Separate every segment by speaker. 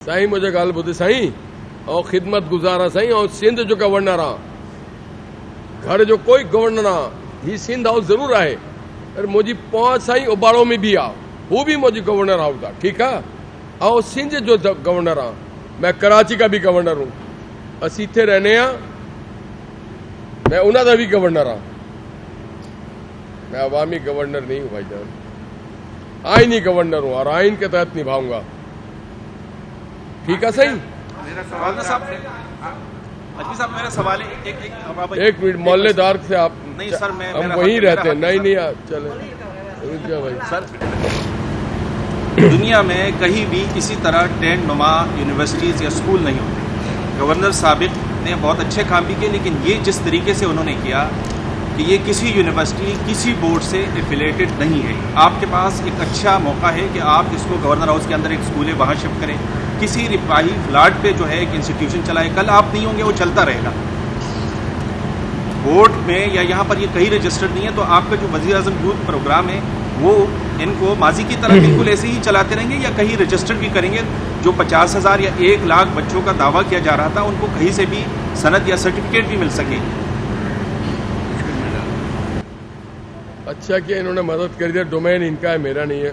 Speaker 1: साईं मुझे ॻाल्हि ॿुध साईं, और ख़िदमत गुज़ारा साईं, और सिंध जो गवर्नर आ, घर जो कोई गवर्नर आ, ही सिंध हाउस ज़रूर आहे, पर मुझी पहुंच साईं उबाड़ो में भी आ, वो भी मुझी गवर्नर हाउस आ, ठीक है। और सिंध जो गवर्नर आ, मैं कराची का भी गवर्नर हूं, असी इत्थे रहने आ, मैं उन्हां दा भी गवर्नर आ, मैं अवामी गवर्नर नहीं हूं भाईजान, आईनी गवर्नर हूं और आइन के तहत निभाऊंगा, ठीक है सही।
Speaker 2: मेरा सवाल साहब, अजी साहब मेरा सवाल है
Speaker 1: एक मिनट, मोहल्लेदार से आप
Speaker 2: नहीं सर,
Speaker 1: हम वहीं रहते हैं, नहीं चले भाई
Speaker 2: सर। दुनिया में कहीं भी इसी तरह टेंट नुमा यूनिवर्सिटीज़ या स्कूल नहीं होते। गवर्नर साबिक ने बहुत अच्छे काम भी किए, लेकिन ये जिस तरीके से उन्होंने किया कि ये किसी यूनिवर्सिटी किसी बोर्ड से एफिलेटेड नहीं है। आपके पास एक अच्छा मौका है कि आप इसको गवर्नर हाउस के अंदर एक स्कूल है वहाँ शिफ्ट करें, किसी रिपाही फ्लैट पे जो है एक इंस्टीट्यूशन चलाए, कल आप नहीं होंगे वो चलता रहेगा। बोर्ड में या यहाँ पर ये कहीं रजिस्टर्ड नहीं है, तो आपका जो वज़ीर आज़म यूथ प्रोग्राम है वो इनको माजी की तरह बिल्कुल ऐसे ही चलाते रहेंगे या कहीं रजिस्टर्ड भी करेंगे? जो 50,000 या 1 लाख बच्चों का दावा किया जा रहा था, उनको कहीं से भी सनद या सर्टिफिकेट भी मिल सके।
Speaker 1: अच्छा किया इन्होंने मदद कर दिया, डोमेन इनका है, मेरा नहीं है।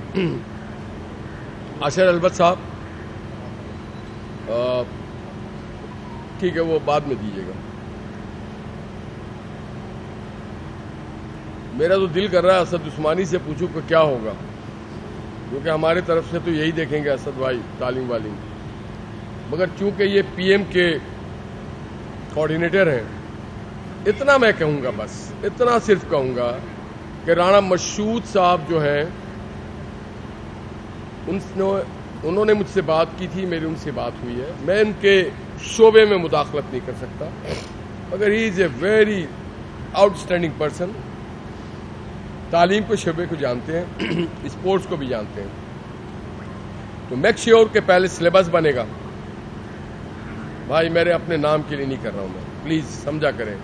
Speaker 1: आशर अलबत साहब, ठीक है, वो बाद में दीजिएगा। मेरा तो दिल कर रहा है असद उस्मानी से पूछूं कि क्या होगा, क्योंकि हमारे तरफ से तो यही देखेंगे असद भाई तालीम वाली, मगर चूंकि ये पीएम के कोऑर्डिनेटर हैं, इतना मैं कहूंगा, बस इतना सिर्फ कहूंगा कि राणा मशहूद साहब जो हैं, उन्होंने मुझसे बात की थी, मेरी उनसे बात हुई है, मैं इनके शोबे में मुदाखलत नहीं कर सकता, मगर he is a very outstanding person, तालीम के शोबे को जानते हैं, स्पोर्ट्स को भी जानते हैं, तो मेक श्योर के पहले सिलेबस बनेगा। भाई मेरे अपने नाम के लिए नहीं कर रहा हूं मैं, प्लीज़ समझा करें।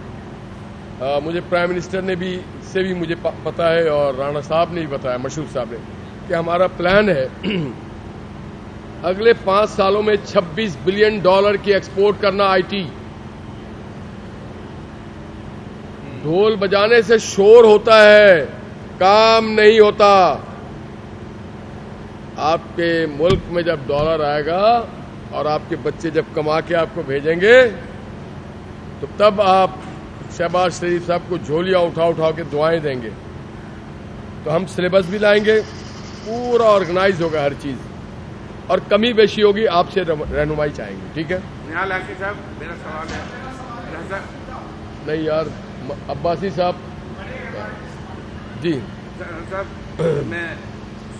Speaker 1: मुझे प्राइम मिनिस्टर ने भी से भी मुझे पता है, और राणा साहब ने भी बताया, मशहूद साहब ने, कि हमारा प्लान है अगले 5 सालों में $26 बिलियन की एक्सपोर्ट करना। आईटी, ढोल बजाने से शोर होता है, काम नहीं होता। आपके मुल्क में जब डॉलर आएगा और आपके बच्चे जब कमा के आपको भेजेंगे, तो तब आप शहबाज शरीफ साहब को झोलियां उठा उठा के दुआएं देंगे। तो हम सिलेबस भी लाएंगे, पूरा ऑर्गेनाइज होगा हर चीज, और कमी बेशी होगी आपसे रहनुमाई चाहेंगे, ठीक है।
Speaker 2: निहाल आशी साहब, मेरा सवाल है।
Speaker 1: नहीं यार, अब्बासी साहब जी।
Speaker 2: साहब मैं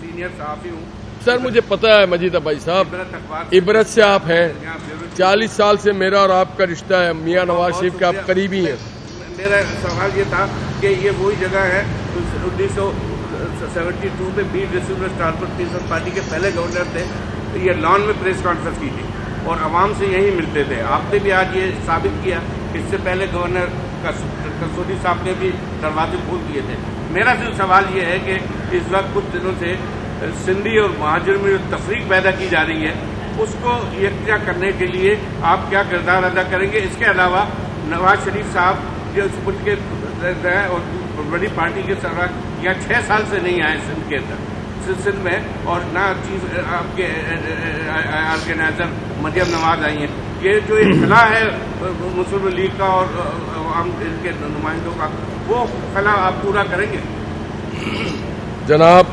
Speaker 2: सीनियर सहाफ़ी हूँ
Speaker 1: सर, मुझे पता है मजीद भाई साहब, इबरत से आप हैं, 40 साल से मेरा और आपका रिश्ता है, मियाँ नवाज शरीफ के आप करीबी हैं।
Speaker 2: मेरा सवाल ये था कि ये वही जगह है 1972 में बीर रेसिडेंस ट्रांसपोर्ट पीपल्स पार्टी के पहले गवर्नर थे, तो ये लॉन में प्रेस कॉन्फ्रेंस की थी और आवाम से यहीं मिलते थे। आपने भी आज ये साबित किया, इससे पहले गवर्नर कसौटी साहब ने भी दरवाजे खोल दिए थे। मेरा सिर्फ सवाल ये है कि इस वक्त कुछ दिनों से सिंधी और महाजर में जो तफरीक पैदा की जा रही है, उसको यकजा करने के लिए आप क्या किरदार अदा करेंगे? इसके अलावा नवाज शरीफ साहब जो इस मुल्क के और बड़ी पार्टी के सरबराह यहाँ 6 साल से नहीं आए सिंध के अंदर, सिंध में, और ना चीफ आपके ऑर्गेनाइजर मरियम नवाज आई हैं। ये जो एक खला है मुस्लिम लीग का और आम के नुमाइंदों का, वो खला आप पूरा करेंगे?
Speaker 1: जनाब,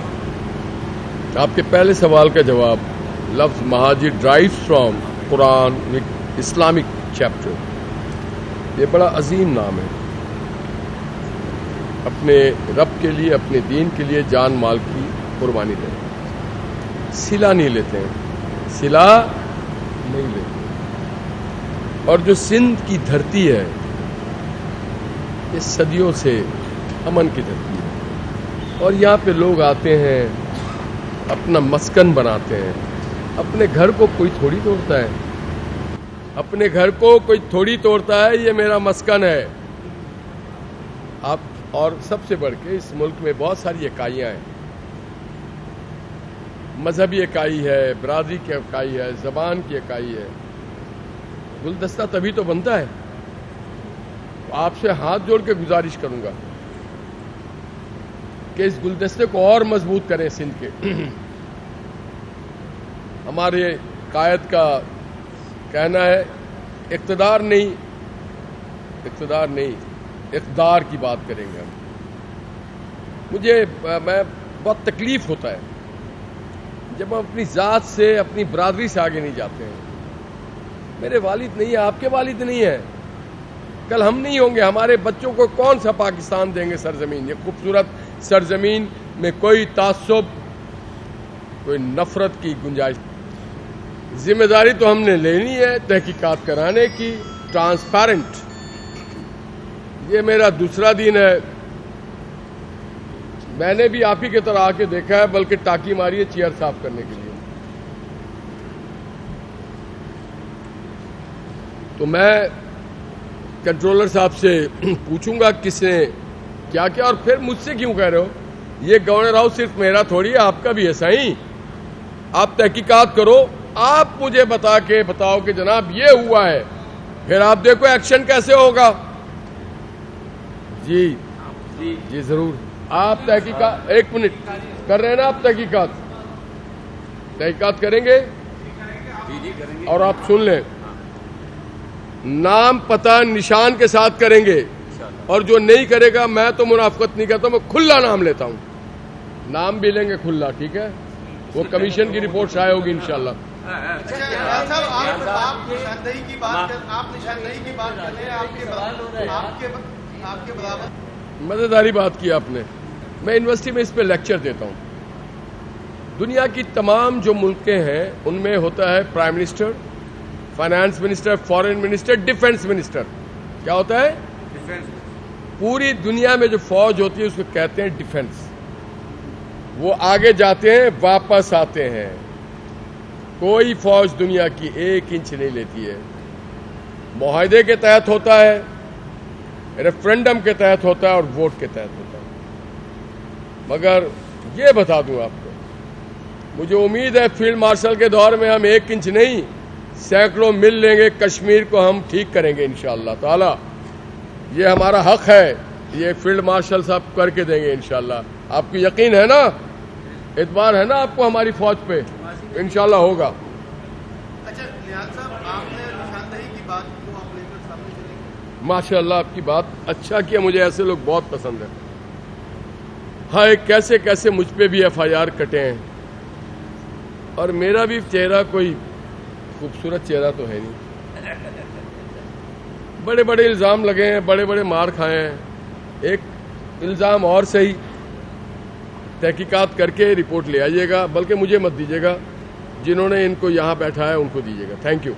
Speaker 1: आपके पहले सवाल का जवाब, लफ्ज महाजिर drives from Quran Islamic chapter, ये बड़ा अजीम नाम है। अपने रब के लिए, अपने दीन के लिए जान माल की कुर्बानी देते हैं, सिला नहीं लेते हैं, सिला नहीं लेते। और जो सिंध की धरती है, ये सदियों से अमन की धरती है, और यहाँ पे लोग आते हैं, अपना मस्कन बनाते हैं। अपने घर को कोई थोड़ी तोड़ता है, अपने घर को कोई थोड़ी तोड़ता है, ये मेरा मस्कन है। आप, और सबसे बढ़ के इस मुल्क में बहुत सारी इकाइयां हैं, مذہبی اکائی ہے، برادری کی اکائی ہے، زبان کی اکائی ہے. گلدستہ تبھی تو بنتا ہے. آپ سے ہاتھ جوڑ کے گزارش کروں گا کہ اس گلدستے کو اور مضبوط کریں سندھ کے. ہمارے قائد کا کہنا ہے اقتدار نہیں اقدار کی بات کریں گے ہم. میں بہت تکلیف ہوتا ہے جب ہم اپنی ذات سے، اپنی برادری سے آگے نہیں جاتے ہیں. میرے والد نہیں ہیں، آپ کے والد نہیں ہیں، کل ہم نہیں ہوں گے. ہمارے بچوں کو کون سا پاکستان دیں گے سرزمین؟ یہ خوبصورت سرزمین میں کوئی تعصب، کوئی نفرت کی گنجائش. ذمہ داری تو ہم نے لینی ہے تحقیقات کرانے کی، ٹرانسپیرنٹ. یہ میرا دوسرا دن ہے. میں نے بھی آپ ہی کی طرح آ کے دیکھا ہے، بلکہ ٹاکی ماری ہے چیئر صاف کرنے کے لیے. تو میں کنٹرولر صاحب سے پوچھوں گا کس نے کیا کیا، اور پھر مجھ سے کیوں کہہ رہے ہو؟ یہ گورنر ہاؤس صرف میرا تھوڑی ہے، آپ کا بھی ہے. صحیح، آپ تحقیقات کرو، آپ مجھے بتاؤ کہ جناب یہ ہوا ہے، پھر آپ دیکھو ایکشن کیسے ہوگا. جی ضرور. آپ تحقیقات، ایک منٹ کر رہے ہیں نا، آپ تحقیقات کریں گے اور آپ سن لیں، نام پتہ نشان کے ساتھ کریں گے، اور جو نہیں کرے گا میں تو منافقت نہیں کرتا، میں کھلا نام لیتا ہوں. نام بھی لیں گے کھلا، ٹھیک ہے؟ وہ کمیشن کی رپورٹ شائع ہوگی انشاءاللہ. مزیداری بات کی آپ نے. میں یونیورسٹی میں اس پہ لیکچر دیتا ہوں. دنیا کی تمام جو ملکیں ہیں ان میں ہوتا ہے prime minister, finance minister, foreign minister, defence minister. کیا ہوتا ہے؟ پوری دنیا میں جو فوج ہوتی ہے اس کو کہتے ہیں ڈیفنس. وہ آگے جاتے ہیں، واپس آتے ہیں. کوئی فوج دنیا کی 1 انچ نہیں لیتی ہے. معاہدے کے تحت ہوتا ہے، ریفرنڈم کے تحت ہوتا ہے، اور ووٹ کے تحت ہوتا ہے. مگر یہ بتا دوں آپ کو، مجھے امید ہے فیلڈ مارشل کے دور میں ہم 1 انچ نہیں، سینکڑوں مل لیں گے. کشمیر کو ہم ٹھیک کریں گے انشاءاللہ تعالی. یہ ہمارا حق ہے، یہ فیلڈ مارشل صاحب کر کے دیں گے انشاءاللہ. آپ کو یقین ہے نا، اعتبار ہے نا آپ کو ہماری فوج پہ؟ انشاءاللہ ہوگا.
Speaker 3: اچھا نیاز صاحب، آپ نے نشاندہی کی بات کو آپ لے کر سامنے چلیں گے؟
Speaker 1: ماشاءاللہ آپ کی بات اچھا کیا، مجھے ایسے لوگ بہت پسند ہیں. ہاں، کیسے کیسے مجھ پہ بھی FIR کٹے ہیں، اور میرا بھی چہرہ کوئی خوبصورت چہرہ تو ہے نہیں. بڑے بڑے الزام لگے ہیں، بڑے بڑے مار کھائے ہیں. ایک الزام اور صحیح، تحقیقات کر کے رپورٹ لے آئیے گا، بلکہ مجھے مت دیجیے گا، جنہوں نے ان کو یہاں بیٹھایا ان کو دیجیے گا. Thank you.